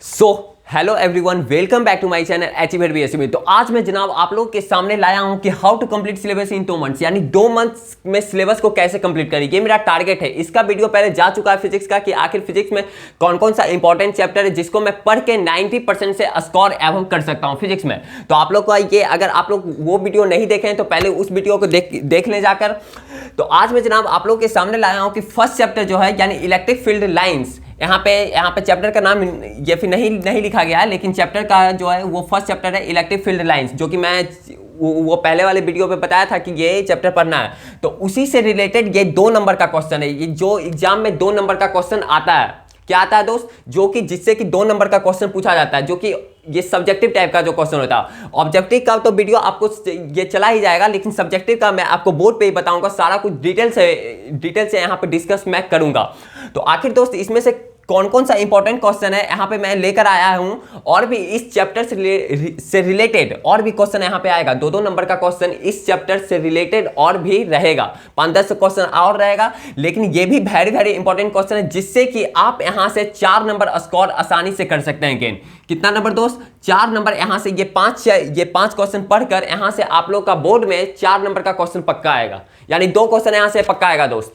Hello everyone, welcome back to my channel Achiever BSc में। तो आज मैं जनाब आप लोगों के सामने लाया हूं कि how to complete syllabus in 2 months, यानी 2 मंथ्स में सिलेबस को कैसे कंप्लीट करें। ये मेरा टारगेट है। इसका वीडियो पहले जा चुका है फिजिक्स का, कि आखिर फिजिक्स में कौन कौन सा इंपॉर्टेंट चैप्टर है जिसको मैं पढ़ के 90% से स्कोर एवं कर सकता हूँ फिजिक्स में। तो आप लोग का ये, अगर आप लोग वो वीडियो नहीं देखे हैं तो पहले उस वीडियो को देख ले जाकर। तो आज मैं जनाब आप लोग के सामने लाया हूँ कि फर्स्ट चैप्टर जो है यानी इलेक्ट्रिक फील्ड लाइन्स, यहाँ पे चैप्टर का नाम ये फिर नहीं लिखा गया है, लेकिन चैप्टर का जो है वो फर्स्ट चैप्टर है इलेक्ट्रिक फील्ड लाइंस, जो कि मैं वो पहले वाले वीडियो पे बताया था कि ये चैप्टर पढ़ना है। तो उसी से रिलेटेड ये 2 नंबर का क्वेश्चन है। ये जो एग्जाम में 2 नंबर का क्वेश्चन आता है, क्या आता है दोस्त, जो कि जिससे कि 2 नंबर का क्वेश्चन पूछा जाता है, जो कि ये सब्जेक्टिव टाइप का जो क्वेश्चन होता है। ऑब्जेक्टिव का तो वीडियो आपको ये चला ही जाएगा, लेकिन सब्जेक्टिव का मैं आपको बोर्ड पे ही बताऊंगा। सारा कुछ डिटेल से यहाँ पे डिस्कस मैं करूंगा। तो आखिर दोस्त इसमें से कौन कौन सा इंपॉर्टेंट क्वेश्चन है यहाँ पे मैं लेकर आया हूँ, और भी इस चैप्टर से रिलेटेड और भी क्वेश्चन यहाँ पे आएगा। 2-2 नंबर का क्वेश्चन इस चैप्टर से रिलेटेड और भी रहेगा, 5-10 क्वेश्चन और रहेगा, लेकिन ये भी वेरी इंपॉर्टेंट क्वेश्चन है, जिससे कि आप यहाँ से 4 नंबर स्कोर आसानी से कर सकते हैं। गेन कितना नंबर दोस्त, 4 नंबर। यहाँ से ये 5 क्वेश्चन पढ़कर यहाँ से आप लोग का बोर्ड में 4 नंबर का क्वेश्चन पक्का आएगा, यानी 2 क्वेश्चन यहाँ से पक्का आएगा दोस्त,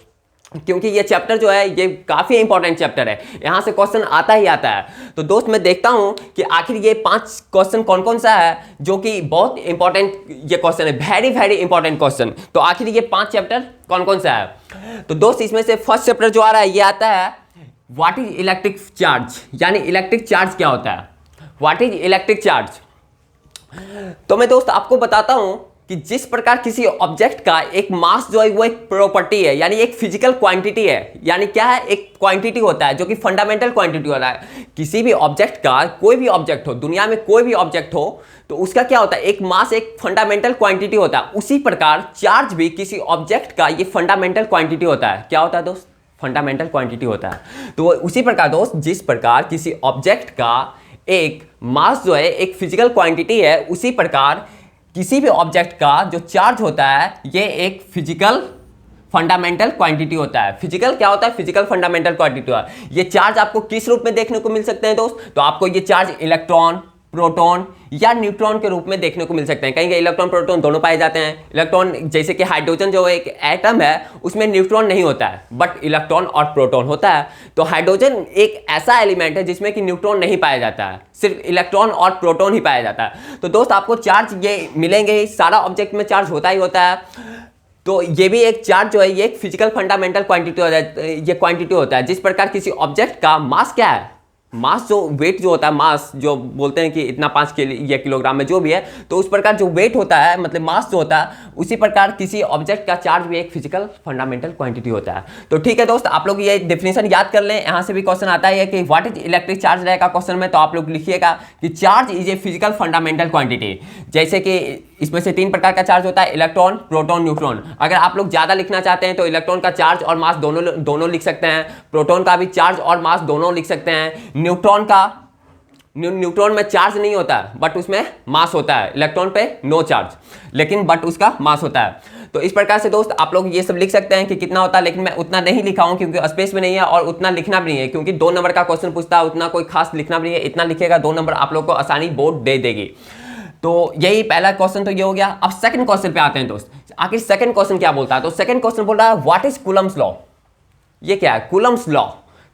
क्योंकि ये चैप्टर जो है ये काफी इंपॉर्टेंट चैप्टर है। यहां से क्वेश्चन आता ही आता है। तो दोस्त मैं देखता हूं कि आखिर ये 5 क्वेश्चन कौन कौन सा है जो कि बहुत इंपॉर्टेंट ये क्वेश्चन है, वेरी इंपॉर्टेंट क्वेश्चन। तो आखिर ये 5 चैप्टर कौन कौन सा है। तो दोस्त इसमें से फर्स्ट चैप्टर जो आ रहा है ये आता है व्हाट इज इलेक्ट्रिक चार्ज, यानी इलेक्ट्रिक चार्ज क्या होता है, व्हाट इज इलेक्ट्रिक चार्ज। तो मैं दोस्त आपको बताता हूं कि जिस प्रकार किसी ऑब्जेक्ट का एक मास जो है वो एक प्रॉपर्टी है, यानी एक फिजिकल क्वांटिटी है, यानी क्या है, एक क्वांटिटी होता है जो कि फंडामेंटल क्वांटिटी होता है। किसी भी ऑब्जेक्ट का, कोई भी ऑब्जेक्ट हो दुनिया में, कोई भी ऑब्जेक्ट हो, तो उसका क्या होता है, एक मास एक फंडामेंटल क्वांटिटी होता है। उसी प्रकार चार्ज भी किसी ऑब्जेक्ट का ये फंडामेंटल क्वांटिटी होता है। क्या होता है दोस्त, फंडामेंटल क्वांटिटी होता है। तो उसी प्रकार दोस्त, जिस प्रकार किसी ऑब्जेक्ट का एक मास जो है एक फिजिकल क्वांटिटी है, उसी प्रकार किसी भी ऑब्जेक्ट का जो चार्ज होता है ये एक फिजिकल फंडामेंटल क्वांटिटी होता है। फिजिकल क्या होता है, फिजिकल फंडामेंटल क्वांटिटी होता है। ये चार्ज आपको किस रूप में देखने को मिल सकते हैं दोस्त, तो आपको ये चार्ज इलेक्ट्रॉन, प्रोटॉन या न्यूट्रॉन के रूप में देखने को मिल सकते हैं। कहीं कहीं इलेक्ट्रॉन प्रोटॉन दोनों पाए जाते हैं। इलेक्ट्रॉन जैसे कि हाइड्रोजन जो एक एटम है उसमें न्यूट्रॉन नहीं होता है, बट इलेक्ट्रॉन और प्रोटॉन होता है। तो हाइड्रोजन एक ऐसा एलिमेंट है जिसमें कि न्यूट्रॉन नहीं पाया जाता है, सिर्फ इलेक्ट्रॉन और प्रोटॉन ही पाया जाता है। तो दोस्त आपको चार्ज ये मिलेंगे, सारा ऑब्जेक्ट में चार्ज होता ही होता है। तो ये भी एक चार्ज जो है ये एक फिजिकल फंडामेंटल क्वांटिटी होता है, ये क्वांटिटी होता है। जिस प्रकार किसी ऑब्जेक्ट का मास क्या है, मास जो वेट जो होता है, मास जो बोलते हैं कि इतना 5 किलोग्राम में जो भी है, तो उस प्रकार जो वेट होता है, मतलब मास जो होता है, उसी प्रकार किसी ऑब्जेक्ट का चार्ज भी एक फिजिकल फंडामेंटल क्वांटिटी होता है। तो ठीक है दोस्त, आप लोग ये डेफिनेशन याद कर लें। यहाँ से भी क्वेश्चन आता है कि व्हाट इज इलेक्ट्रिक चार्ज रहेगा क्वेश्चन में, तो आप लोग लिखिएगा कि charge is a physical fundamental quantity. जैसे कि इसमें से 3 प्रकार का चार्ज होता है, इलेक्ट्रॉन, प्रोटॉन, न्यूट्रॉन। अगर आप लोग ज्यादा लिखना चाहते हैं तो इलेक्ट्रॉन का चार्ज और मास दोनों लिख सकते हैं, प्रोटॉन का भी चार्ज और मास दोनों लिख सकते हैं। न्यूट्रॉन में चार्ज नहीं होता है बट उसमें मास होता है, इलेक्ट्रॉन पे नो चार्ज, लेकिन बट उसका मास होता है। तो इस प्रकार से दोस्त आप लोग ये सब लिख सकते हैं कि कितना होता है, लेकिन मैं उतना नहीं लिखा हूं क्योंकि स्पेस में नहीं है, और उतना लिखना भी नहीं है क्योंकि 2 नंबर का क्वेश्चन पूछता है, उतना कोई खास लिखना भी नहीं है। इतना लिखेगा 2 नंबर आप लोग को आसानी बोर्ड दे देगी। तो यही पहला क्वेश्चन तो ये हो गया। अब सेकंड क्वेश्चन पे आते हैं दोस्त। आखिर सेकंड क्वेश्चन क्या बोलता है, तो सेकंड क्वेश्चन बोल रहा है व्हाट इज कूलम्स लॉ। ये क्या है, कूलम्स लॉ।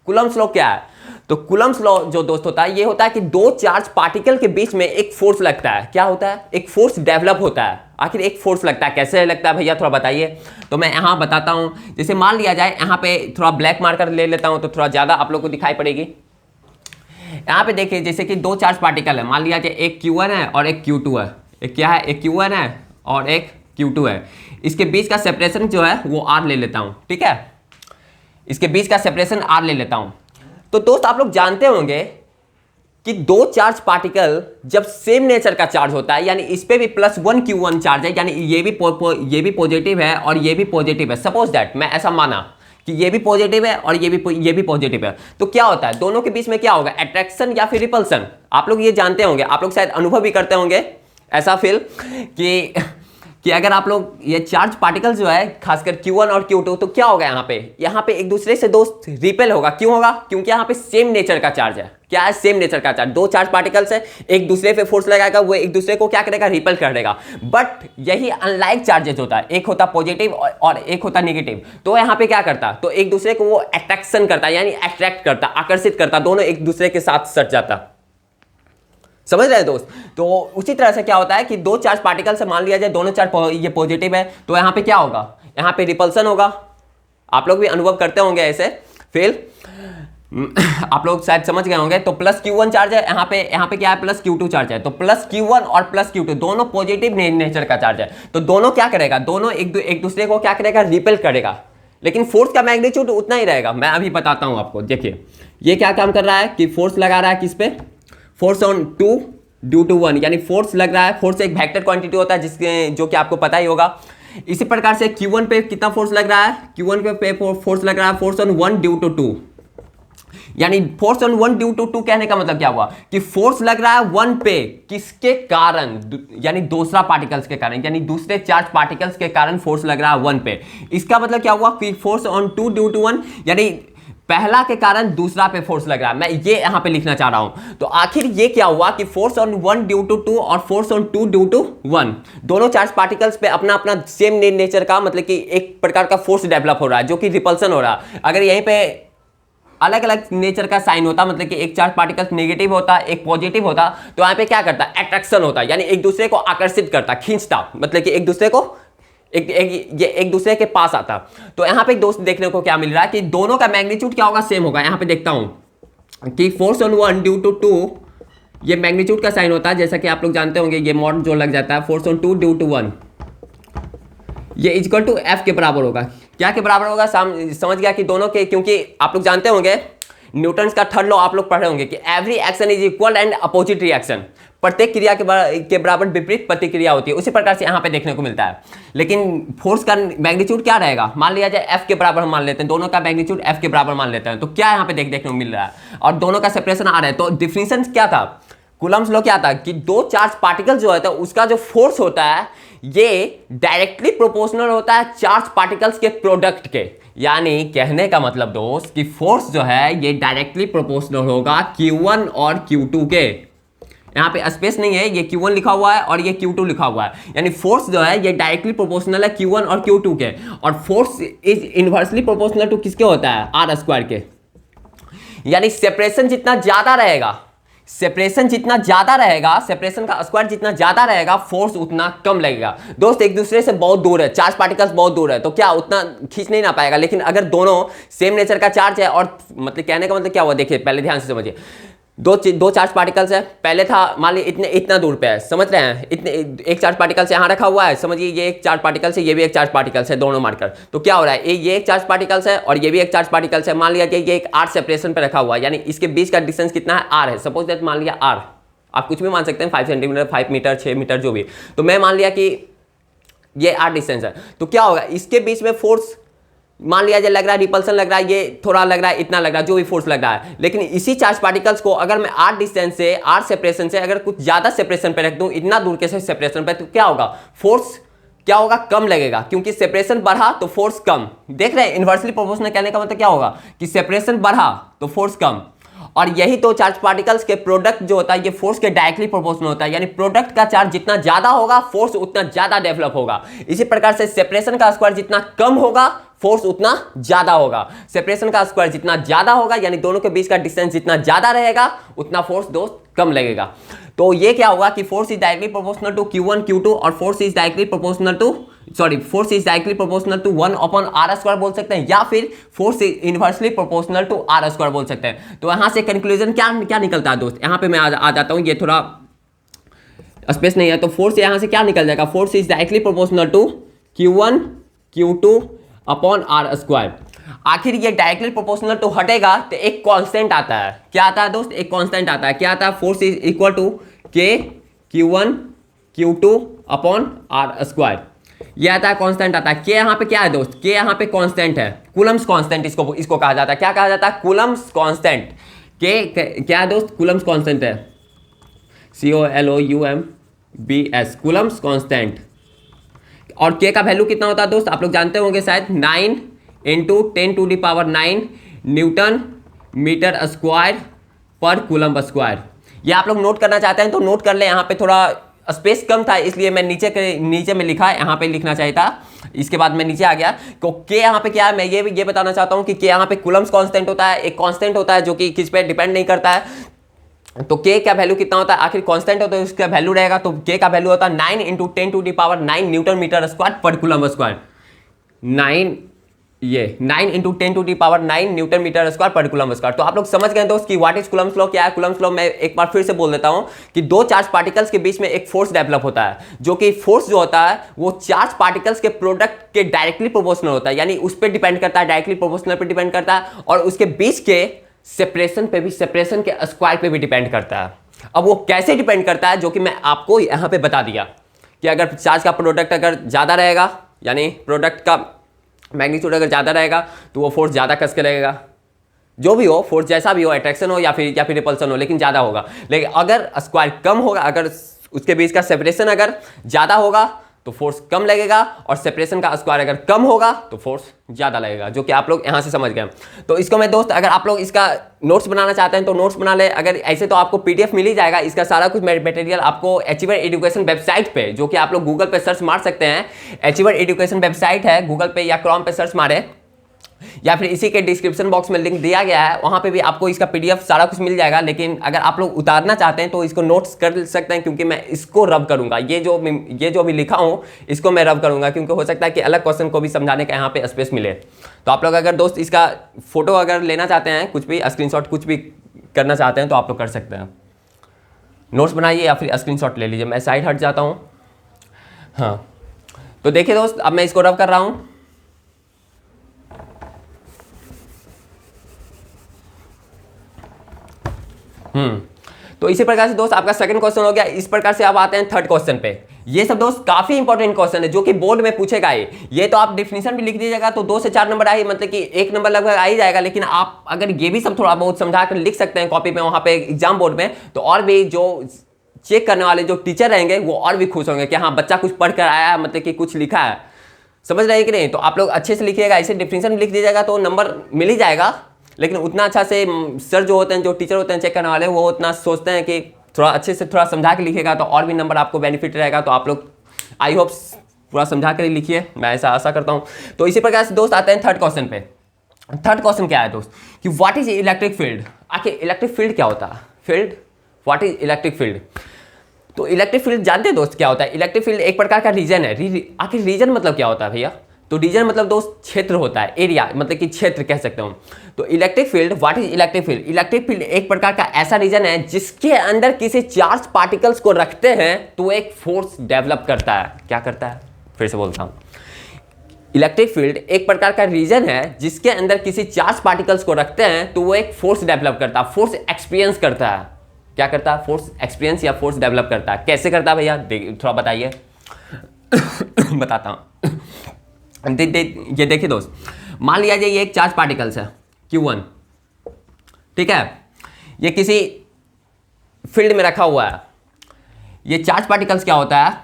कूलम्स लॉ क्या है, तो कूलम्स लॉ जो दोस्त होता है ये होता है कि 2 चार्ज पार्टिकल के बीच में एक फोर्स लगता है। क्या होता है, एक फोर्स डेवलप होता है। आखिर एक फोर्स लगता है, कैसे लगता है भैया थोड़ा बताइए। तो मैं यहाँ बताता हूँ। जैसे मान लिया जाए, यहाँ पे थोड़ा ब्लैक मार्कर ले लेता हूँ तो थोड़ा ज्यादा आप लोग को दिखाई पड़ेगी। यहाँ पे देखिए, जैसे कि 2 चार्ज पार्टिकल है, मान लिया जाए एक Q1 है और एक Q2 है। एक क्या है, एक Q1 है और एक Q2 है। इसके बीच का सेपरेशन जो है वो R ले लेता हूँ, ठीक है। इसके बीच का सेपरेशन R ले लेता हूँ। तो दोस्त आप लोग जानते होंगे कि 2 चार्ज पार्टिकल जब सेम नेचर का चार्ज होता है, यानी इस पे भी +1 Q1 चार्ज है, यानी ये भी पॉजिटिव है और ये भी पॉजिटिव है। सपोज दैट मैं ऐसा माना कि ये भी पॉजिटिव है और ये भी पॉजिटिव है, तो क्या होता है, दोनों के बीच में क्या होगा, अट्रैक्शन या फिर रिपल्सन। आप लोग ये जानते होंगे, आप लोग शायद अनुभव भी करते होंगे ऐसा फील कि अगर आप लोग ये चार्ज पार्टिकल जो है खासकर Q1 और Q2, तो क्या होगा यहाँ पे एक दूसरे से दोस्त रिपेल होगा। क्यों होगा? क्योंकि यहाँ पे सेम नेचर का चार्ज है। क्या है? सेम नेचर का चार्ज। दो चार्ज पार्टिकल्स है, एक दूसरे पे फोर्स लगाएगा, वो एक दूसरे को क्या करेगा? रिपेल कर देगा। बट यही अनलाइक चार्जेस होता है, एक होता पॉजिटिव और एक होता नेगेटिव। तो यहाँ पे क्या करता? तो एक दूसरे को वो अट्रैक्शन करता, यानी अट्रैक्ट करता, आकर्षित करता, दोनों एक दूसरे के साथ सट जाता। समझ रहे हैं दोस्त? तो उसी तरह से क्या होता है कि दो चार्ज पार्टिकल से मान लिया जाए दोनों चार्ज ये पॉजिटिव है, तो यहाँ पे क्या होगा? यहाँ पे रिपल्सन होगा। आप लोग भी अनुभव करते होंगे ऐसे। फिर आप लोग शायद समझ गए होंगे। तो प्लस Q1 चार्ज है, यहाँ पे क्या है? प्लस Q2 चार्ज है। तो प्लस Q1 और प्लस Q2 दोनों पॉजिटिव नेचर का चार्ज है। तो दोनों क्या करेगा? दोनों एक दूसरे को क्या करेगा? रिपेल करेगा। लेकिन फोर्स का मैग्नीट्यूड उतना ही रहेगा। मैं अभी बताता हूं आपको। देखिए ये क्या काम कर रहा है कि फोर्स लगा रहा है किस पे? फोर्स ऑन 2 ड्यू टू 1, यानी फोर्स लग रहा है। फोर्स एक वेक्टर क्वांटिटी होता है जिसके जो कि आपको पता ही होगा। इसी प्रकार से Q1 पे कितना फोर्स लग रहा है? Q1 पे फोर्स लग रहा है फोर्स ऑन 1 ड्यू टू 2, यानी फोर्स ऑन 1 ड्यू टू 2 कहने का मतलब क्या हुआ कि फोर्स लग रहा है 1 पे किसके कारण? यानी दूसरा पार्टिकल्स के कारण, यानी दूसरे चार्ज पार्टिकल्स के कारण फोर्स लग रहा है 1 पे। इसका मतलब क्या हुआ कि फोर्स ऑन 2 ड्यू टू 1, यानी पहला के कारण दूसरा पे फोर्स लग रहा है। मैं ये यहां पे लिखना चाह रहा हूं। तो आखिर ये क्या हुआ कि फोर्स ऑन 1 ड्यू टू 2 और फोर्स ऑन 2 ड्यू टू 1 दोनों चार्ज पार्टिकल्स पे अपना अपना सेम नेचर का, मतलब कि एक प्रकार का फोर्स डेवलप हो रहा है जो कि रिपल्सन हो रहा है। अगर यहीं पे अलग अलग नेचर का साइन होता, मतलब कि एक चार्ज पार्टिकल नेगेटिव होता, एक पॉजिटिव होता, तो यहाँ पे क्या करता? अट्रैक्शन होता, यानी एक दूसरे को आकर्षित करता, खींचता, मतलब कि एक दूसरे को एक दूसरे के पास आता। तो यहाँ पे दोस्त देखने को क्या मिल रहा है कि दोनों का मैग्नीट्यूड क्या होगा? सेम होगा। यहाँ पे देखता हूं कि फोर्स ऑन 1 ड्यू टू 2 ये मैग्नीट्यूड का साइन होता है, जैसा कि आप लोग जानते होंगे। ये मॉड जो लग जाता है फोर्स ऑन 2 ड्यू टू 1, ये इक्वल टू F के बराबर होगा। क्या के बराबर होगा? समझ गया कि दोनों के, क्योंकि आप लोग जानते होंगे न्यूटन्स का थर्ड लॉ आप लोग पढ़े होंगे कि every action is equal and opposite reaction. प्रत्येक क्रिया के बराबर विपरीत प्रतिक्रिया होती है। उसी प्रकार से यहाँ पे देखने को मिलता है। लेकिन फोर्स का मैग्नीट्यूड क्या रहेगा? मान लिया जाए F के बराबर हम मान लेते हैं, दोनों का मैग्नीट्यूड F के बराबर मान लेते हैं। तो क्या यहाँ पे देखने को मिल रहा है? और दोनों का सेपरेशन आ रहा है। तो डिफिनेशन क्या था? कूलम्ब्स लॉ क्या था कि दो चार्ज पार्टिकल जो होता है उसका जो फोर्स होता है ये डायरेक्टली प्रोपोर्शनल होता है चार्ज पार्टिकल्स के प्रोडक्ट के। यानी कहने का मतलब दोस्त कि फोर्स जो है ये डायरेक्टली प्रोपोर्शनल होगा Q1 और Q2 के। यहाँ पे स्पेस नहीं है, ये Q1 लिखा हुआ है और ये Q2 लिखा हुआ है। यानी फोर्स जो है ये डायरेक्टली प्रोपोर्शनल है Q1 और Q2 के। और force is inversely proportional to किसके होता है? R स्क्वायर के। यानी सेपरेशन जितना ज्यादा रहेगा, सेपरेशन जितना ज्यादा रहेगा, सेपरेशन का स्क्वायर जितना ज्यादा रहेगा, फोर्स उतना कम लगेगा। दोस्त एक दूसरे से बहुत दूर है, चार्ज पार्टिकल्स बहुत दूर है, तो क्या उतना खींच नहीं ना पाएगा। लेकिन अगर दोनों सेम नेचर का चार्ज है, और मतलब कहने का मतलब क्या हुआ, देखिए पहले ध्यान से समझिए। दो चार्ज पार्टिकल्स है, पहले था मान लीजिए इतना दूर पे है, समझ रहे हैं? एक चार्ज पार्टिकल से यहाँ रखा हुआ है, समझिए ये एक चार्ज पार्टिकल से, ये भी एक चार्ज पार्टिकल है, दोनों मार्कर। तो क्या हो रहा है? ये एक चार्ज पार्टिकल्स है और ये भी एक चार्ज पार्टिकल्स है। मान लिया कि ये एक R सेपरेशन पे रखा हुआ है, यानी इसके बीच का डिस्टेंस कितना है? R है। सपोज दैट मान लिया R, आप कुछ भी मान सकते हैं, 5 सेंटीमीटर, 5 मीटर, 6 मीटर, जो भी। तो मैं मान लिया कि ये R डिस्टेंस है। तो क्या होगा? इसके बीच में फोर्स मान लिया जाए लग रहा है, रिपल्सन लग रहा है, ये थोड़ा लग रहा है, इतना लग रहा है, जो भी फोर्स लग रहा है। लेकिन इसी चार्ज पार्टिकल्स को अगर मैं R डिस्टेंस से, R सेपरेशन से अगर कुछ ज्यादा सेपरेशन पे रख दूं, इतना दूर के सेपरेशन पे, तो क्या होगा? फोर्स क्या होगा? कम लगेगा, क्योंकि सेपरेशन बढ़ा तो फोर्स कम। देख रहे हैं? इनवर्सली प्रोपोर्शनल कहने का मतलब क्या होगा कि सेपरेशन बढ़ा तो फोर्स कम। और यही तो चार्ज पार्टिकल्स के प्रोडक्ट जो होता है ये फोर्स के डायरेक्टली प्रोपोर्शनल होता है। यानी प्रोडक्ट का चार्ज जितना ज्यादा होगा, फोर्स उतना ज्यादा डेवलप होगा। इसी प्रकार से सेपरेशन का स्क्वायर जितना कम होगा, फोर्स उतना ज्यादा होगा। सेपरेशन का स्क्वायर जितना ज्यादा होगा, यानी दोनों के बीच का डिस्टेंस जितना ज्यादा रहेगा, उतना फोर्स दोस्त कम लगेगा। तो ये क्या होगा कि force is directly proportional to Q1 Q2 और force is directly proportional to 1 upon R square बोल सकते हैं, या फिर force is inversely proportional to R square बोल सकते हैं। तो यहां से कंक्लूजन क्या निकलता है दोस्त? यहां पे मैं आ जाता हूं, ये थोड़ा स्पेस नहीं है, तो फोर्स यहां से क्या निकल जाएगा? Force is directly proportional to Q1 Q2 upon R square. आखिर ये डायरेक्टली प्रोपोर्शनल टू हटेगा तो एक कांस्टेंट आता है। क्या आता है दोस्त? एक कांस्टेंट आता है। क्या आता है? Force is equal to K Q1 Q2 upon R square. ये आता है, कांस्टेंट आता है। K यहाँ पे क्या है दोस्त? K यहाँ पे कांस्टेंट है, कूलम्ब्स कांस्टेंट इसको कहा जाता है। क्या कहा जाता है? Coulomb's constant. K क्या है दोस्त? कूलम्ब्स कांस्टेंट है, COLOUMBS, कूलम्ब्स कांस्टेंट। और के का वैल्यू कितना होता है दोस्त, आप लोग जानते होंगे शायद 9 into 10⁹ newton metre square per coulomb square. ये आप लोग नोट करना चाहते हैं तो नोट कर ले, यहाँ पे थोड़ा स्पेस कम था इसलिए मैं नीचे में लिखा है, यहाँ पे लिखना चाहिए था, इसके बाद मैं नीचे आ गया। तो के यहाँ पे क्या है, मैं ये बताना चाहता हूँ कि के यहाँ पे कूलम्स कांस्टेंट होता है, एक कांस्टेंट होता है जो कि किस पे डिपेंड नहीं करता है। तो के का वैल्यू कितना होता है, आखिर कांस्टेंट होता है उसका वैल्यू रहेगा, तो के का वैल्यू होता है 9 into 10⁹ newton metre square per coulomb square. 9 into 10⁹ newton metre square per coulomb square. तो आप लोग समझ गए दोस्त कि व्हाट इज कूलम्स लॉ, क्या है कूलम्स लॉ। मैं एक बार फिर से बोल देता हूं कि दो चार्ज पार्टिकल्स के बीच में एक फोर्स डेवलप होता है, जो कि फोर्स जो होता है वो चार्ज पार्टिकल्स के प्रोडक्ट के डायरेक्टली प्रोपोर्शनल होता है, यानी उस पर डिपेंड करता है, डायरेक्टली प्रोपोर्शनल पर डिपेंड करता है, और उसके बीच के सेपरेशन पे भी, सेपरेशन के स्क्वायर पे भी डिपेंड करता है। अब वो कैसे डिपेंड करता है, जो कि मैं आपको यहां पे बता दिया कि अगर चार्ज का प्रोडक्ट अगर ज्यादा रहेगा, यानी प्रोडक्ट का मैग्नीट्यूड अगर ज्यादा रहेगा तो वो फोर्स ज्यादा कस के लगेगा, जो भी हो फोर्स जैसा भी हो, अट्रैक्शन हो या फिर रिपल्सन हो, लेकिन ज्यादा होगा। लेकिन अगर स्क्वायर कम होगा, अगर उसके बीच का सेपरेशन अगर ज्यादा होगा तो फोर्स कम लगेगा, और सेपरेशन का स्क्वायर अगर कम होगा तो फोर्स ज्यादा लगेगा, जो कि आप लोग यहां से समझ गए। तो इसको मैं दोस्त, अगर आप लोग इसका नोट्स बनाना चाहते हैं तो नोट्स बना ले, अगर ऐसे तो आपको पीडीएफ मिल ही जाएगा, इसका सारा कुछ मटेरियल आपको अचीवर एजुकेशन वेबसाइट पे, जो कि आप लोग गूगल पे सर्च मार सकते हैं, अचीवर एजुकेशन वेबसाइट है, गूगल पे या क्रोम पे सर्च मारे, या फिर इसी के डिस्क्रिप्शन बॉक्स में लिंक दिया गया है, वहां पे भी आपको इसका पीडीएफ सारा कुछ मिल जाएगा। लेकिन अगर आप लोग उतारना चाहते हैं तो इसको नोट्स कर सकते हैं, क्योंकि मैं इसको रब करूंगा, ये जो भी लिखा हूं इसको मैं रब करूंगा, क्योंकि हो सकता है कि अलग क्वेश्चन को भी समझाने का यहाँ पे स्पेस मिले। तो आप लोग अगर दोस्त इसका फोटो अगर लेना चाहते हैं, कुछ भी स्क्रीनशॉट कुछ भी करना चाहते हैं तो आप लोग कर सकते हैं, नोट्स बनाइए या फिर स्क्रीनशॉट ले लीजिए। मैं साइड हट जाता हूँ। हाँ, तो देखिए दोस्त, अब मैं इसको रब कर रहा हूँ। तो इसी प्रकार से दोस्त आपका सेकंड क्वेश्चन हो गया। इस प्रकार से आप आते हैं थर्ड क्वेश्चन पे। ये सब दोस्त काफी इंपॉर्टेंट क्वेश्चन है, जो कि बोर्ड में पूछेगा ये तो आप डिफिनीशन भी लिख दीजिएगा तो 2 से 4 नंबर आ ही, मतलब कि 1 नंबर लगभग आ ही जाएगा। लेकिन आप अगर ये भी सब थोड़ा बहुत समझा कर लिख सकते हैं कॉपी में, वहां पे एग्जाम बोर्ड में, तो और भी जो चेक करने वाले जो टीचर रहेंगे वो और भी खुश होंगे कि हाँ बच्चा कुछ पढ़ कर आया है, मतलब कि कुछ लिखा है। समझ रहे हैं कि नहीं? तो आप लोग अच्छे से लिखिएगा, ऐसे डिफिनीशन लिख दीजिएगा तो नंबर मिल ही जाएगा। लेकिन उतना अच्छा से सर जो होते हैं, जो टीचर होते हैं चेक करने वाले, वो उतना सोचते हैं कि थोड़ा अच्छे से थोड़ा समझा के लिखेगा तो और भी नंबर आपको बेनिफिट रहेगा। तो आप लोग आई होप पूरा समझा कर ही लिखिए, मैं ऐसा आशा करता हूँ। तो इसी प्रकार से दोस्त आते हैं थर्ड क्वेश्चन पे। थर्ड क्वेश्चन क्या है दोस्त कि व्हाट इज इलेक्ट्रिक फील्ड। आखिर इलेक्ट्रिक फील्ड क्या होता है? Field, what is electric field? तो इलेक्ट्रिक फील्ड जानते हैं दोस्त क्या होता है? इलेक्ट्रिक फील्ड एक प्रकार का रीजन है। आखिर रीजन मतलब क्या होता है भैया? तो रीजन मतलब दोस्त क्षेत्र होता है, एरिया, मतलब कि क्षेत्र कह सकते हो। तो electric field, what is electric field? Electric field एक प्रकार का ऐसा रीजन है जिसके अंदर किसी चार्ज पार्टिकल्स को रखते हैं तो एक फोर्स डेवलप करता है। क्या करता है? फिर से बोलता हूं, इलेक्ट्रिक फील्ड एक प्रकार का रीजन है जिसके अंदर किसी चार्ज पार्टिकल्स को रखते हैं तो वो एक फोर्स डेवलप करता है, फोर्स एक्सपीरियंस करता है। क्या करता है? फोर्स एक्सपीरियंस या फोर्स डेवलप करता है। कैसे करता है भैया? थोड़ा बताइए। बताता हूं। ये देखिए दोस्त, मान लिया जाए ये एक चार्ज पार्टिकल्स है Q1, ठीक है, ये किसी फील्ड में रखा हुआ है। ये चार्ज पार्टिकल्स क्या होता है,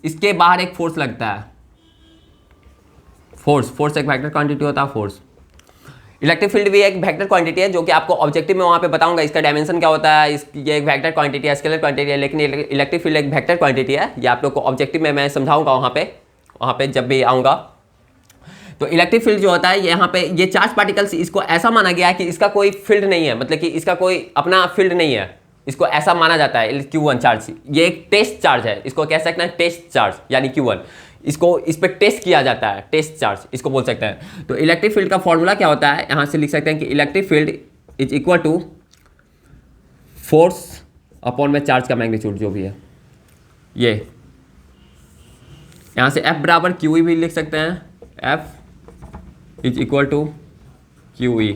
इसके बाहर एक फोर्स लगता है। फोर्स एक वेक्टर क्वांटिटी होता है, फोर्स। इलेक्ट्रिक फील्ड भी एक वेक्टर क्वांटिटी है, जो कि आपको ऑब्जेक्टिव में वहां पे बताऊंगा इसका डायमेंशन क्या होता है। ये एक वेक्टर क्वांटिटी है, स्केलर क्वांटिटी है, लेकिन इलेक्ट्रिक फील्ड एक वेक्टर क्वांटिटी है। ये आप लोग को ऑब्जेक्टिव में मैं समझाऊंगा वहां पे जब भी आऊंगा। तो इलेक्ट्रिक फील्ड जो होता है, यहाँ पे ये चार्ज पार्टिकल्स, इसको ऐसा माना गया है कि इसका कोई फील्ड नहीं है, मतलब कि इसका कोई अपना फील्ड नहीं है। इसको ऐसा माना जाता है Q1 चार्ज, ये एक टेस्ट चार्ज है, इसको कह सकते हैं टेस्ट चार्ज, यानी Q1। इसको इस पर टेस्ट किया जाता है, टेस्ट चार्ज इसको बोल सकते हैं। तो इलेक्ट्रिक फील्ड का फॉर्मूला क्या होता है, यहाँ से लिख सकते हैं कि electric field is equal to force upon में चार्ज का मैग्नीट्यूड जो भी है। ये यहाँ से F बराबर QE भी लिख सकते हैं, F is equal to QE।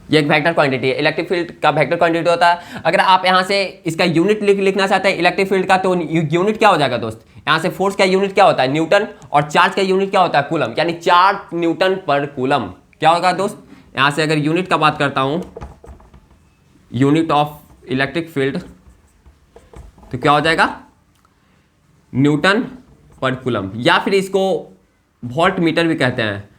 ये एक वेक्टर क्वांटिटी है, इलेक्ट्रिक फील्ड का वेक्टर क्वांटिटी होता है। अगर आप यहाँ से इसका यूनिट लिखना चाहते हैं इलेक्ट्रिक फील्ड का, तो यूनिट क्या हो जाएगा दोस्त? यहाँ से फोर्स का यूनिट क्या होता है? न्यूटन, और चार्ज का यूनिट क्या होता है? कूलम, यानी 4 न्यूटन पर कूलम। क्या होगा दोस्त? यहाँ से अगर यूनिट का बात करता हूँ, यूनिट ऑफ इलेक्ट्रिक फील्ड, तो क्या हो जाएगा? न्यूटन पर कूलम, या फिर इसको वोल्ट मीटर भी कहते हैं,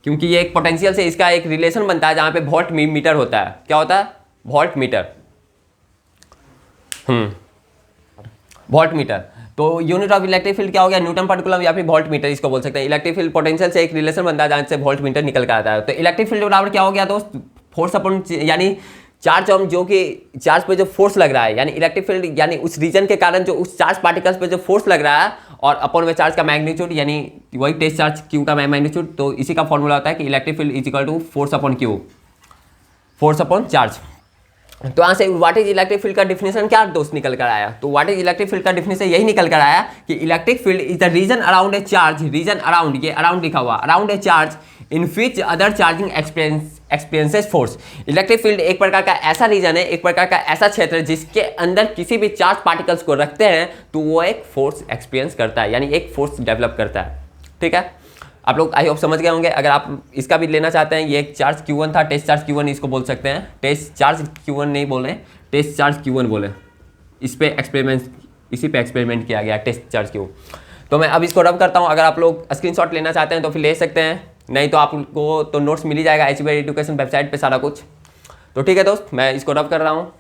क्योंकि ये एक पोटेंशियल से इसका एक रिलेशन बनता है जहां पे वोल्ट मीटर होता है। क्या होता है? Volt meter. Volt meter. तो यूनिट ऑफ इलेक्ट्रिक फील्ड क्या हो गया? न्यूटन पर कूलम या फिर वोल्ट मीटर इसको बोल सकते हैं। इलेक्ट्रिक फील्ड पोटेंशियल से एक रिलेशन बनता है जहां से वोल्ट मीटर निकल कर आता है। तो इलेक्ट्रिक फील्ड बराबर क्या हो गया दोस्त? फोर्स अपॉन, यानी चार्ज जो कि चार्ज पे जो फोर्स लग रहा है, यानी इलेक्ट्रिक फील्ड यानी उस रीजन के कारण जो उस चार्ज पार्टिकल्स पे जो फोर्स लग रहा है, और अपॉन में चार्ज का मैग्नीट्यूड, यानी वही टेस्ट चार्ज क्यू का मैग्नीट्यूड। तो इसी का फॉर्मूला होता है कि electric field is equal to force upon Q, force upon charge. तो यहाँ से व्हाट इज इलेक्ट्रिक फील्ड का डिफिनेशन क्या दोस्त निकल कर आया? तो व्हाट इज इलेक्ट्रिक फील्ड का डिफिनेशन यही निकल कर आया कि electric field is the region around a charge, region around, ये अराउंड लिखा हुआ, around a charge in which other charging experiences force. Electric field एक प्रकार का ऐसा रीजन है, एक प्रकार का ऐसा क्षेत्र है जिसके अंदर किसी भी चार्ज पार्टिकल्स को रखते हैं तो वो एक फोर्स एक्सपीरियंस करता है, यानी एक फोर्स डेवलप करता है। ठीक है, आप लोग आई होप समझ गए होंगे। अगर आप इसका भी लेना चाहते हैं, ये एक चार्ज Q1 था, टेस्ट चार्ज Q1 इसको बोल सकते हैं। टेस्ट चार्ज Q1 नहीं बोले, टेस्ट चार्ज Q1 बोले। इस पे एक्सपेरिमेंट, इसी पे एक्सपेरिमेंट किया गया, टेस्ट चार्ज Q। तो मैं अब इसको रब करता हूँ। अगर आप लोग स्क्रीनशॉट लेना चाहते हैं तो फिर ले सकते हैं, नहीं तो आपको तो नोट्स मिल ही जाएगा एचईबी एजुकेशन वेबसाइट पे सारा कुछ। तो ठीक है दोस्त, मैं इसको रब कर रहा हूँ।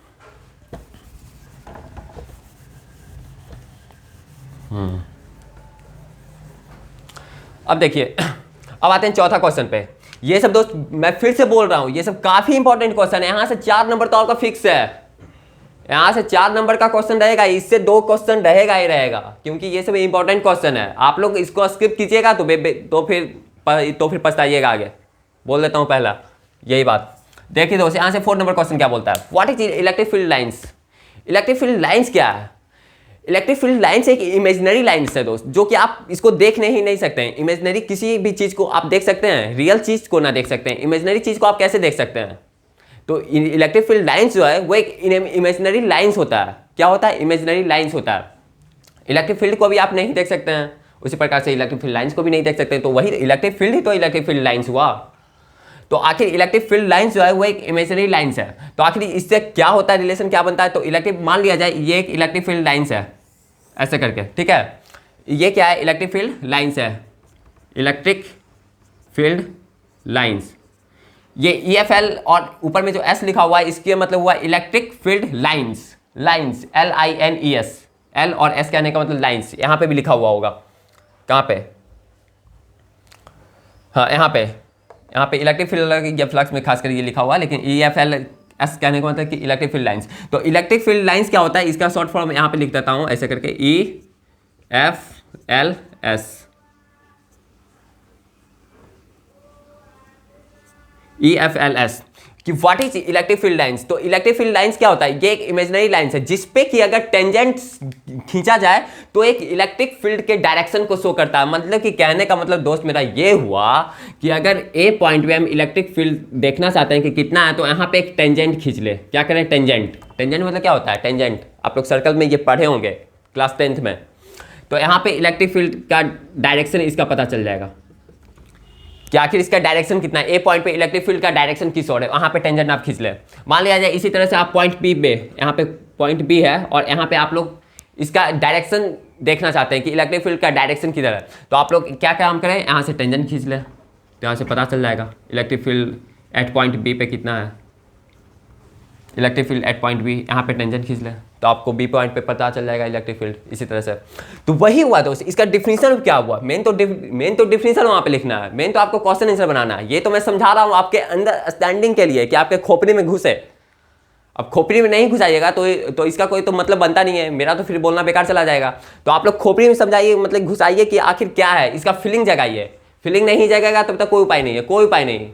अब देखिए, अब आते हैं चौथा क्वेश्चन पे। ये सब दोस्त मैं फिर से बोल रहा हूं, ये सब काफी इंपॉर्टेंट क्वेश्चन है। यहां से 4 नंबर तो आपका फिक्स है, यहां से 4 नंबर का क्वेश्चन रहेगा, इससे 2 क्वेश्चन रहेगा ही रहेगा, क्योंकि ये सब इंपॉर्टेंट क्वेश्चन है। आप लोग इसको स्किप कीजिएगा तो फिर पछताइएगा आगे। बोल देता हूं पहला यही बात। देखिए दोस्त, यहां से 4 नंबर क्वेश्चन क्या बोलता है? What is electric field lines? Electric field lines क्या है? इलेक्ट्रिक फील्ड लाइंस एक इमेजिनरी लाइंस है दोस्त, जो कि आप इसको देखने ही नहीं सकते हैं। इमेजिनरी किसी भी चीज को आप देख सकते हैं, रियल चीज को ना देख सकते हैं। इमेजिनरी चीज को आप कैसे देख सकते हैं? तो इलेक्ट्रिक फील्ड लाइंस जो है वो एक इमेजिनरी लाइंस होता है। क्या होता है? इमेजिनरी लाइंस होता है। इलेक्ट्रिक फील्ड को भी आप नहीं देख सकते हैं, उसी प्रकार से इलेक्ट्रिक फील्ड लाइंस को भी नहीं देख सकते हैं। तो वही इलेक्ट्रिक फील्ड ही तो इलेक्ट्रिक फील्ड लाइंस हुआ। तो आखिर इलेक्ट्रिक फील्ड लाइंस जो है वो एक इमेजिनरी लाइंस है। तो आखिर इससे क्या होता है, रिलेशन क्या बनता है? तो इलेक्ट्रिक, मान लिया जाए ये एक इलेक्ट्रिक फील्ड लाइंस है, ऐसे करके, ठीक है। ये क्या है? इलेक्ट्रिक फील्ड लाइंस है, इलेक्ट्रिक फील्ड लाइंस। ये EFL और ऊपर में जो S लिखा हुआ है, इसके मतलब हुआ electric field lines, lines LINES, L और S कहने का मतलब लाइंस। यहां पे भी लिखा हुआ होगा, कहां पे? हाँ, यहाँ पे इलेक्ट्रिक फील्ड या फ्लक्स में खासकर ये लिखा हुआ है, लेकिन EFL S कहने का मतलब कि इलेक्ट्रिक फील्ड लाइंस। तो इलेक्ट्रिक फील्ड लाइंस क्या होता है, इसका शॉर्ट फॉर्म यहाँ पे लिख देता हूँ ऐसे करके, EFLS, EFLS कि what is electric field lines. तो इलेक्ट्रिक फील्ड लाइंस क्या होता है? ये एक इमेजिनरी लाइंस है जिसपे कि अगर टेंजेंट खींचा जाए तो एक इलेक्ट्रिक फील्ड के डायरेक्शन को शो करता है। मतलब कि कहने का मतलब दोस्त मेरा ये हुआ कि अगर ए पॉइंट पे हम इलेक्ट्रिक फील्ड देखना चाहते हैं कि कितना है, तो यहाँ पे एक टेंजेंट खींच ले। क्या करें? टेंजेंट। टेंजेंट मतलब क्या होता है? टेंजेंट आप लोग सर्कल में ये पढ़े होंगे क्लास 10th में। तो यहाँ पे इलेक्ट्रिक फील्ड का डायरेक्शन इसका पता चल जाएगा कि आखिर इसका डायरेक्शन कितना है। ए पॉइंट पे इलेक्ट्रिक फील्ड का डायरेक्शन किस ओर है, वहाँ पे टेंजेंट आप खींच ले। मान लिया जाए इसी तरह से आप पॉइंट बी पे, यहाँ पे पॉइंट बी है और यहाँ पे आप लोग इसका डायरेक्शन देखना चाहते हैं कि इलेक्ट्रिक फील्ड का डायरेक्शन किधर है। तो आप लोग क्या काम करें, यहाँ से टेंजेंट खींच ले, तो यहाँ से पता चल जाएगा electric field at point B पे कितना है। Electric field at point B, यहाँ पे टेंजेंट खींच ले तो आपको बी पॉइंट पे पता चल जाएगा इलेक्ट्रिक फील्ड। इसी तरह से तो वही हुआ दोस्त। इसका डिफिनीशन क्या हुआ? मेन तो डिफिनीशन वहाँ पे लिखना है, मेन तो आपको क्वेश्चन आंसर बनाना है। ये तो मैं समझा रहा हूँ आपके अंदर स्टैंडिंग के लिए कि आपके खोपड़ी में घुसे। अब खोपड़ी में नहीं घुसाइएगा तो इसका कोई तो मतलब बनता नहीं है, मेरा तो फिर बोलना बेकार चला जाएगा। तो आप लोग खोपड़ी में समझाइए, मतलब घुसाइए कि आखिर क्या है, इसका फीलिंग जगाइए। फीलिंग नहीं जगेगा तब तक कोई उपाय नहीं है, कोई उपाय नहीं।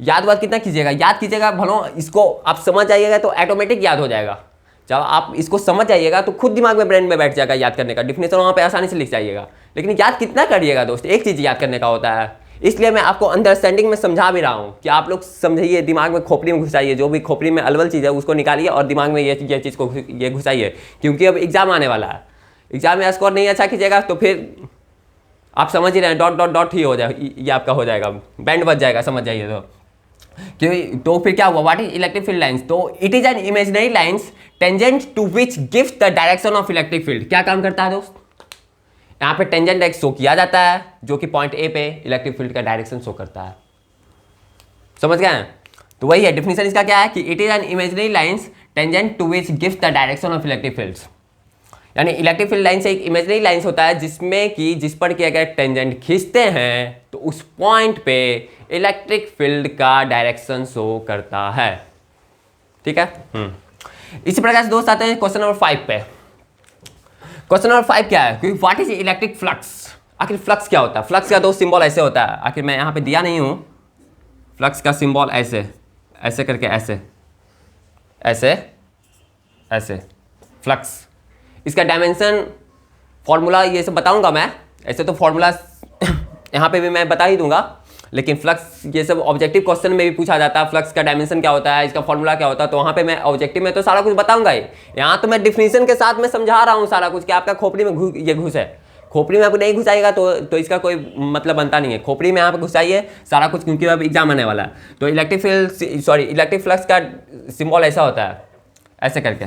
याद कितना कीजिएगा, याद कीजिएगा भलो, इसको आप समझ जाइएगा तो ऑटोमेटिक याद हो जाएगा। जब आप इसको समझ जाइएगा तो खुद दिमाग में, ब्रेन में बैठ जाएगा याद करने का। डिफिनेशन वहाँ पे आसानी से लिख जाइएगा। लेकिन याद कितना करिएगा दोस्त, एक चीज़ याद करने का होता है। इसलिए मैं आपको अंडरस्टैंडिंग में समझा भी रहा हूँ कि आप लोग समझिए, दिमाग में, खोपड़ी में घुसाइए। जो भी खोपड़ी में अलवल चीज़ है उसको निकालिए और दिमाग में ये चीज़ को ये घुसाइए, क्योंकि अब एग्जाम आने वाला है। एग्जाम में स्कोर नहीं अच्छा कीजिएगा तो फिर आप समझ ही रहे हैं, डॉट डॉट डॉट ही हो जाएगा, ये आपका हो जाएगा, बैंड बच जाएगा, समझ जाइए। तो फिर क्या हुआ? What is electric field lines? तो it is an imaginary lines tangent to which gives the direction of electric field. क्या काम करता है दोस्त? यहाँ पे टेंजेंट एक्स शो किया जाता है जो कि पॉइंट ए पे इलेक्ट्रिक फील्ड का डायरेक्शन शो करता है। समझ गए हैं? तो वही है, डेफिनेशन इसका क्या है कि it is an imaginary lines tangent to which gives the direction of electric fields. यानी इलेक्ट्रिक फील्ड लाइन से एक इमेजिनरी लाइंस होता है जिसमें कि जिस पर कि अगर टेंजेंट खींचते हैं तो उस पॉइंट पे इलेक्ट्रिक फील्ड का डायरेक्शन शो करता है। ठीक है। इसी प्रकार से दोस्त आते हैं क्वेश्चन नंबर 5 पे। क्वेश्चन नंबर 5 क्या है कि व्हाट इज इलेक्ट्रिक फ्लक्स। आखिर फ्लक्स क्या होता है? फ्लक्स का दोस्त सिंबल ऐसे होता है, आखिर मैं यहाँ पे दिया नहीं हूँ। फ्लक्स का सिंबल ऐसे ऐसे करके ऐसे ऐसे ऐसे फ्लक्स। इसका डायमेंशन फॉर्मूला ये सब बताऊंगा मैं, ऐसे तो फॉर्मूला यहाँ पे भी मैं बता ही दूंगा, लेकिन फ्लक्स ये सब ऑब्जेक्टिव क्वेश्चन में भी पूछा जाता है। फ्लक्स का डायमेंशन क्या होता है, इसका फॉर्मूला क्या होता है, तो वहाँ पे मैं ऑब्जेक्टिव में तो सारा कुछ बताऊंगा ही। यहाँ तो मैं डिफिनीशन के साथ में समझा रहा हूँ सारा कुछ कि आपका खोपड़ी में ये घुस है। खोपड़ी में आपको नहीं घुसाएगा तो इसका कोई मतलब बनता नहीं है। खोपड़ी में यहाँ पे घुसाइए सारा कुछ, क्योंकि अब एग्जाम आने वाला है। तो इलेक्ट्रिक फील्ड इलेक्ट्रिक फ्लक्स का सिंबल ऐसा होता है, ऐसे करके।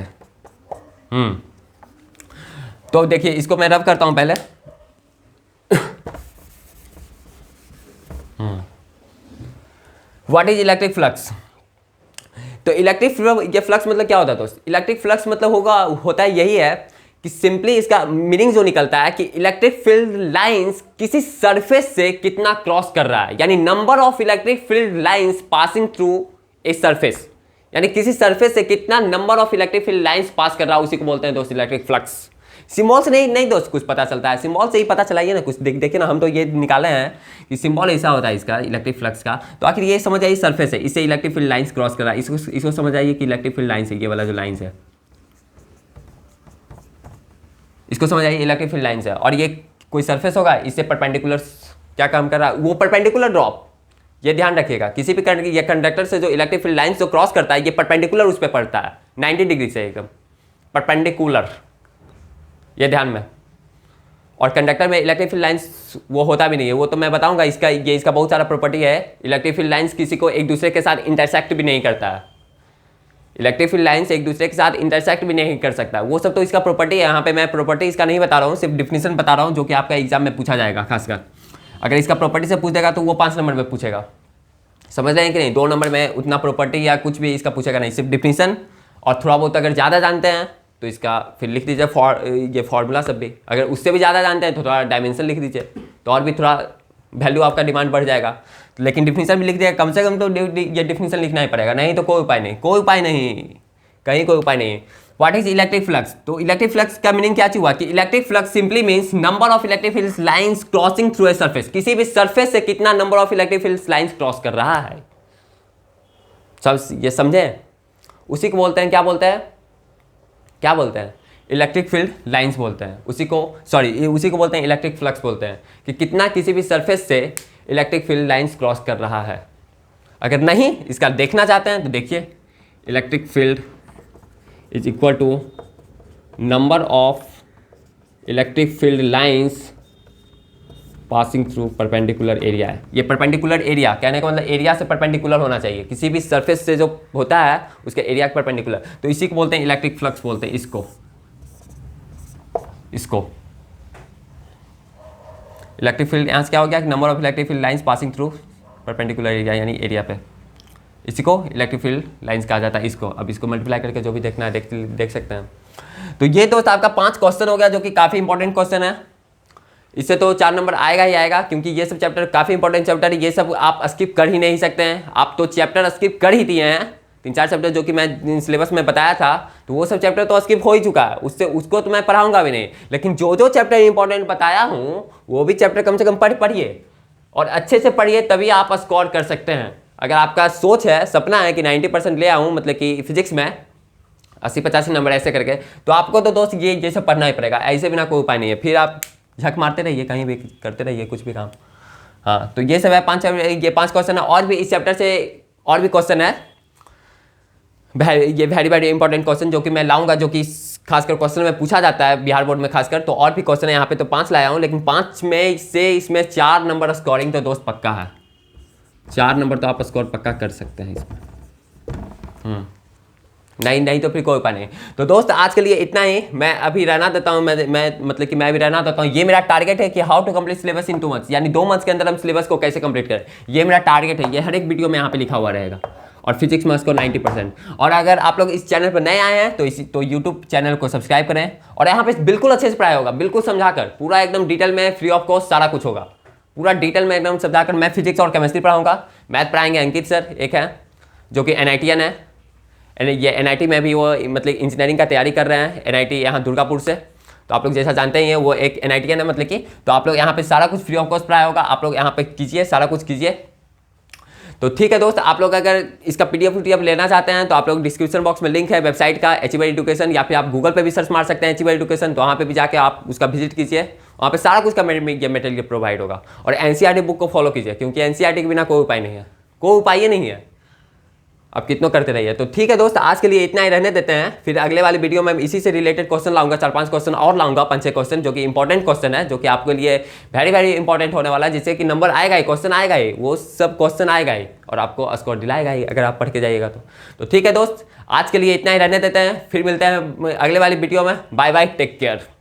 तो देखिए इसको मैं रब करता हूं पहले। What is electric flux. तो इलेक्ट्रिक फ्लक्स मतलब क्या होता है दोस्त? इलेक्ट्रिक फ्लक्स मतलब होता है यही है कि सिंपली इसका मीनिंग जो निकलता है कि इलेक्ट्रिक फील्ड लाइंस किसी सरफेस से कितना क्रॉस कर रहा है, यानी number of electric field lines passing through a surface, यानी किसी सरफेस से कितना number of electric field lines pass कर रहा है, उसी को बोलते हैं दोस्त इलेक्ट्रिक फ्लक्स। सिंबल से नहीं दोस्त कुछ पता चलता है, सिंबल से ही पता चलाइए ना कुछ। देखिए ना, हम तो ये निकाले हैं कि सिंबल ऐसा होता है इसका इलेक्ट्रिक फ्लक्स का। तो आखिर ये समझ आइए सरफेस है, इससे इलेक्ट्रिक फील्ड लाइंस क्रॉस कर रहा है, इसको समझ आइए कि इलेक्ट्रिक फील्ड लाइंस है, ये वाला जो लाइंस है इसको समझ आइए इलेक्ट्रिक फील्ड लाइंस है। और ये कोई सरफेस होगा, इससे परपेंडिकुलर क्या काम कर रहा है, वो परपेंडिकुलर ड्रॉप। ये ध्यान रखिएगा, किसी भी कंडक्टर से जो इलेक्ट्रिक फील्ड लाइंस जो क्रॉस करता है ये परपेंडिकुलर उस पर पड़ता है, 90 डिग्री से एकदम परपेंडिकुलर, ये ध्यान में। और कंडक्टर में इलेक्ट्रिक फील्ड लाइंस वो होता भी नहीं है, वो तो मैं बताऊंगा। इसका बहुत सारा प्रॉपर्टी है। इलेक्ट्रिक फील्ड लाइंस किसी को एक दूसरे के साथ इंटरसेक्ट भी नहीं करता है। इलेक्ट्रिक फील्ड लाइंस एक दूसरे के साथ इंटरसेक्ट भी नहीं कर सकता, वो सब तो इसका प्रॉपर्टी है। यहाँ पे मैं प्रॉपर्टी इसका नहीं बता रहा हूँ, सिर्फ डिफिनेशन बता रहा हूँ, जो कि आपका एग्जाम में पूछा जाएगा। खासकर अगर इसका प्रॉपर्टी से पूछ देगा तो वो 5 नंबर में पूछेगा। समझ रहे हैं कि नहीं? 2 नंबर में उतना प्रॉपर्टी या कुछ भी इसका पूछेगा नहीं, सिर्फ डिफिनेशन। और थोड़ा बहुत अगर ज़्यादा जानते हैं तो इसका फिर लिख दीजिए ये फार्मूला सब भी। अगर उससे भी ज़्यादा जानते हैं तो थोड़ा डायमेंशन लिख दीजिए, तो और भी थोड़ा वैल्यू आपका डिमांड बढ़ जाएगा। लेकिन डिफिनेशन भी लिख दिया, कम से कम तो ये डिफिनेशन लिखना ही पड़ेगा, नहीं तो कोई उपाय नहीं, कोई उपाय नहीं, कहीं कोई उपाय नहीं। What is electric flux. तो इलेक्ट्रिक फ्लक्स का मीनिंग क्या हुआ कि electric flux simply means number of electric field lines crossing through a surface. किसी भी सरफेस से कितना number of electric field lines cross कर रहा है, सब ये समझे? उसी को बोलते हैं, क्या बोलते हैं, क्या बोलते हैं? इलेक्ट्रिक फील्ड लाइंस बोलते हैं। उसी को बोलते हैं इलेक्ट्रिक फ्लक्स बोलते हैं, कि कितना किसी भी सरफेस से इलेक्ट्रिक फील्ड लाइंस क्रॉस कर रहा है। अगर नहीं इसका देखना चाहते हैं तो देखिए, electric field is equal to number of electric field lines passing through perpendicular area है। ये परपेंडिकुलर एरिया कहने का मतलब एरिया से परपेंडिकुलर होना चाहिए, किसी भी सरफेस से जो होता है उसके एरिया के परपेंडिकुलर। तो इसी को बोलते हैं इलेक्ट्रिक फ्लक्स बोलते हैं। इसको इलेक्ट्रिक फील्ड यहाँ से क्या हो गया, number of electric field lines passing through perpendicular area, यानी एरिया पे। इसी को इलेक्ट्रिक फील्ड लाइंस कहा जाता है। इसको अब इसको मल्टीप्लाई करके जो भी देखना है देख सकते हैं। तो ये दोस्त आपका 5 क्वेश्चन हो गया, जो कि काफ़ी इंपॉर्टेंट क्वेश्चन है। इससे तो 4 नंबर आएगा ही आएगा, क्योंकि ये सब चैप्टर काफ़ी इंपॉर्टेंट चैप्टर है। ये सब आप स्किप कर ही नहीं सकते हैं, आप तो चैप्टर स्किप कर ही दिए हैं। 3-4 चैप्टर जो कि मैं सिलेबस में बताया था, तो वो सब चैप्टर तो स्किप हो ही चुका है, उसको तो मैं पढ़ाऊंगा भी नहीं। लेकिन जो चैप्टर इंपॉर्टेंट बताया हूँ वो भी चैप्टर कम से कम पढ़िए, और अच्छे से पढ़िए, तभी आप स्कोर कर सकते हैं। अगर आपका सोच है, सपना है कि 90% ले आऊँ, मतलब कि फिजिक्स में 80-85 नंबर ऐसे करके, तो आपको तो दोस्त ये सब पढ़ना ही पड़ेगा, ऐसे बिना कोई उपाय नहीं है। फिर आप झक मारते रहिए, कहीं भी करते रहिए कुछ भी काम। हाँ, तो ये सब है 5 क्वेश्चन है, और भी इस चैप्टर से और भी क्वेश्चन है, ये वेरी इंपॉर्टेंट क्वेश्चन जो कि मैं लाऊंगा, जो कि खासकर क्वेश्चन में पूछा जाता है बिहार बोर्ड में खासकर। तो और भी क्वेश्चन है यहाँ पे, तो 5 लाया हूँ, लेकिन 5 में से इसमें 4 नंबर स्कोरिंग तो दोस्त पक्का है। 4 नंबर तो आप स्कोर पक्का कर सकते हैं इसमें। नहीं नहीं तो फिर कोई उपाय नहीं। तो दोस्त आज के लिए इतना ही, मैं अभी रहना देता हूँ, मतलब कि मैं अभी रहना देता हूँ। ये मेरा टारगेट है कि how to complete syllabus in 2 months, यानी 2 मंथ्स के अंदर हम सिलेबस को कैसे कंप्लीट करें, ये मेरा टारगेट है। ये हर एक वीडियो में यहाँ पे लिखा हुआ रहेगा। और फिजिक्स में उसको 90%। और अगर आप लोग इस चैनल पर नए आए हैं तो यूट्यूब चैनल को सब्सक्राइब करें। और यहाँ पे बिल्कुल अच्छे से पढ़ाया होगा, बिल्कुल समझाकर, पूरा एकदम डिटेल में फ्री ऑफ कॉस्ट सारा कुछ होगा, पूरा डिटेल में एकदम समझाकर। मैं फिजिक्स और केमिस्ट्री पढ़ाऊंगा, मैथ पढ़ाएंगे अंकित सर, एक है जो कि NITian है, ये NIT में भी वो मतलब इंजीनियरिंग का तैयारी कर रहे हैं, NIT यहाँ दुर्गापुर से। तो आप लोग जैसा जानते ही हैं वो एक NITian है मतलब कि। तो आप लोग यहाँ पे सारा कुछ फ्री ऑफ कॉस्ट पढ़ाया होगा, आप लोग यहाँ पे कीजिए, सारा कुछ कीजिए। तो ठीक है दोस्त, आप लोग अगर इसका PDF लेना चाहते हैं तो आप लोग डिस्क्रिप्शन बॉक्स में लिंक है वेबसाइट का अचीवर एजुकेशन, या फिर आप गूगल पे भी सर्च मार सकते हैं अचीवर एजुकेशन। तो वहाँ पे भी जाके आप उसका विजिट कीजिए, वहाँ पे सारा कुछ का मटेरियल प्रोवाइड होगा। और NCERT बुक को फॉलो कीजिए, क्योंकि NCERT के बिना कोई उपाय नहीं है, कोई उपाय ही नहीं है, आप कितना करते रहिए। तो ठीक है दोस्त, आज के लिए इतना ही रहने देते हैं। फिर अगले वाली वीडियो में इसी से रिलेटेड क्वेश्चन लाऊंगा, 4-5 क्वेश्चन और लाऊंगा, 5-6 क्वेश्चन जो कि इंपॉर्टेंट क्वेश्चन है, जो कि आपके लिए वेरी वेरी इंपॉर्टेंट होने वाला है, जिससे कि नंबर आएगा ही, क्वेश्चन आएगा ही, वो सब क्वेश्चन आएगा ही और आपको स्कोर दिलाएगा ही अगर आप पढ़ के जाइएगा तो ठीक है दोस्त, आज के लिए इतना ही रहने देते हैं। फिर मिलते हैं अगले वाली वीडियो में। Bye bye, take care.